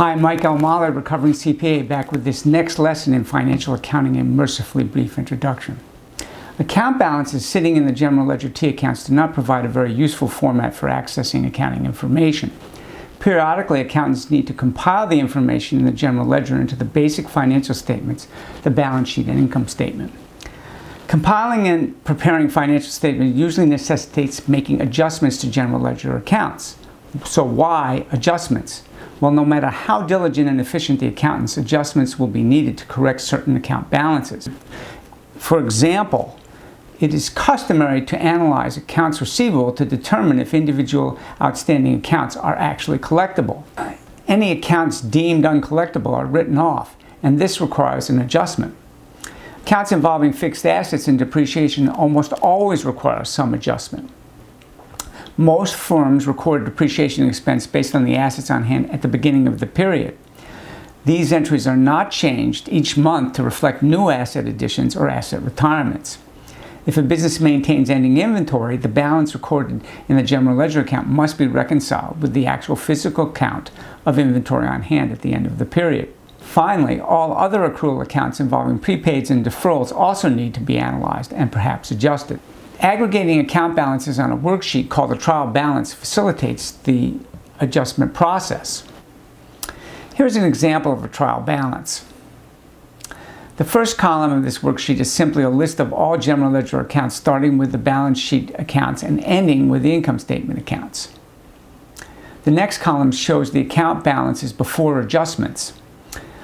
Hi, Mike L. Mahler, recovering CPA, back with this next lesson in financial accounting, a mercifully brief introduction. Account balances sitting in the general ledger T accounts do not provide a very useful format for accessing accounting information. Periodically, accountants need to compile the information in the general ledger into the basic financial statements, the balance sheet and income statement. Compiling and preparing financial statements usually necessitates making adjustments to general ledger accounts. So why adjustments? Well, no matter how diligent and efficient the accountants, adjustments will be needed to correct certain account balances. For example, it is customary to analyze accounts receivable to determine if individual outstanding accounts are actually collectible. Any accounts deemed uncollectible are written off, and this requires an adjustment. Accounts involving fixed assets and depreciation almost always require some adjustment. Most firms record depreciation expense based on the assets on hand at the beginning of the period. These entries are not changed each month to reflect new asset additions or asset retirements. If a business maintains ending inventory, the balance recorded in the general ledger account must be reconciled with the actual physical count of inventory on hand at the end of the period. Finally, all other accrual accounts involving prepaids and deferrals also need to be analyzed and perhaps adjusted. Aggregating account balances on a worksheet called a trial balance facilitates the adjustment process. Here's an example of a trial balance. The first column of this worksheet is simply a list of all general ledger accounts, starting with the balance sheet accounts and ending with the income statement accounts. The next column shows the account balances before adjustments.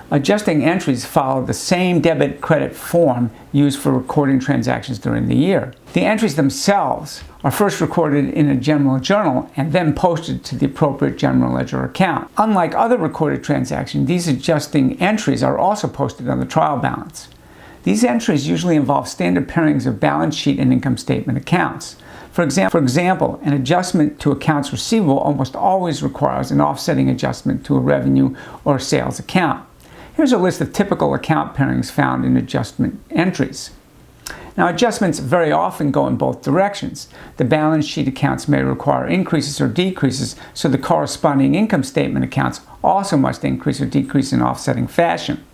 Adjusting entries follow the same debit-credit form used for recording transactions during the year. The entries themselves are first recorded in a general journal and then posted to the appropriate general ledger account. Unlike other recorded transactions, these adjusting entries are also posted on the trial balance. These entries usually involve standard pairings of balance sheet and income statement accounts. For example, an adjustment to accounts receivable almost always requires an offsetting adjustment to a revenue or sales account. Here's a list of typical account pairings found in adjustment entries. Now, adjustments very often go in both directions. The balance sheet accounts may require increases or decreases, so the corresponding income statement accounts also must increase or decrease in offsetting fashion.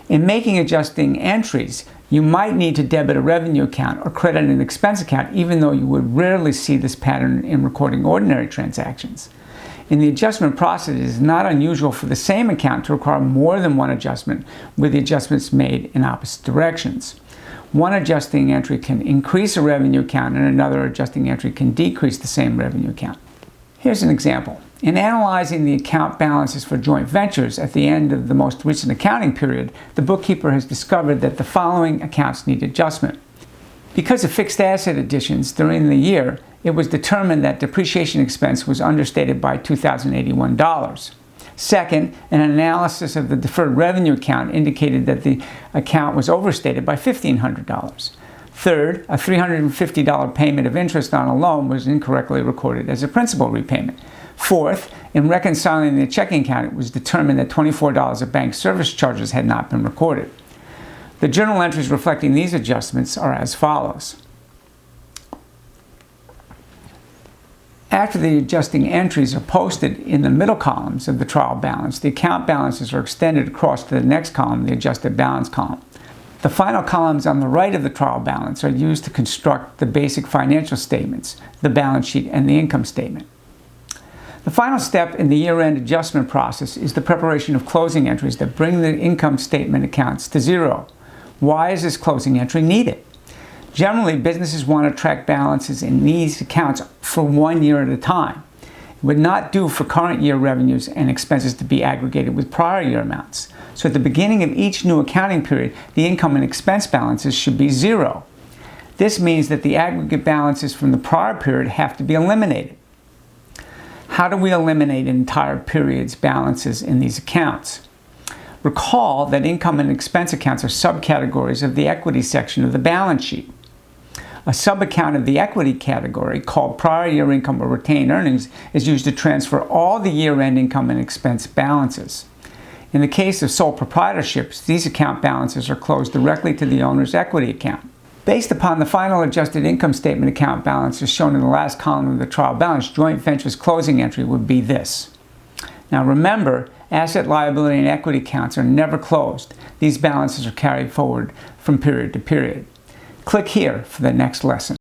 In making adjusting entries, you might need to debit a revenue account or credit an expense account, even though you would rarely see this pattern in recording ordinary transactions. In the adjustment process, it is not unusual for the same account to require more than one adjustment, with the adjustments made in opposite directions. One adjusting entry can increase a revenue account and another adjusting entry can decrease the same revenue account. Here's an example. In analyzing the account balances for joint ventures at the end of the most recent accounting period, the bookkeeper has discovered that the following accounts need adjustment. Because of fixed asset additions during the year, it was determined that depreciation expense was understated by $2,081. Second, an analysis of the deferred revenue account indicated that the account was overstated by $1,500. Third, a $350 payment of interest on a loan was incorrectly recorded as a principal repayment. Fourth, in reconciling the checking account, it was determined that $24 of bank service charges had not been recorded. The journal entries reflecting these adjustments are as follows. After the adjusting entries are posted in the middle columns of the trial balance, the account balances are extended across to the next column, the adjusted balance column. The final columns on the right of the trial balance are used to construct the basic financial statements, the balance sheet, and the income statement. The final step in the year-end adjustment process is the preparation of closing entries that bring the income statement accounts to zero. Why is this closing entry needed? Generally, businesses want to track balances in these accounts for 1 year at a time. It would not do for current year revenues and expenses to be aggregated with prior year amounts. So at the beginning of each new accounting period, the income and expense balances should be zero. This means that the aggregate balances from the prior period have to be eliminated. How do we eliminate an entire period's balances in these accounts? Recall that income and expense accounts are subcategories of the equity section of the balance sheet. A subaccount of the equity category, called prior year income or retained earnings, is used to transfer all the year-end income and expense balances. In the case of sole proprietorships, these account balances are closed directly to the owner's equity account. Based upon the final adjusted income statement account balances shown in the last column of the trial balance, joint ventures closing entry would be this. Now remember, Asset, liability, and equity accounts are never closed. These balances are carried forward from period to period. Click here for the next lesson.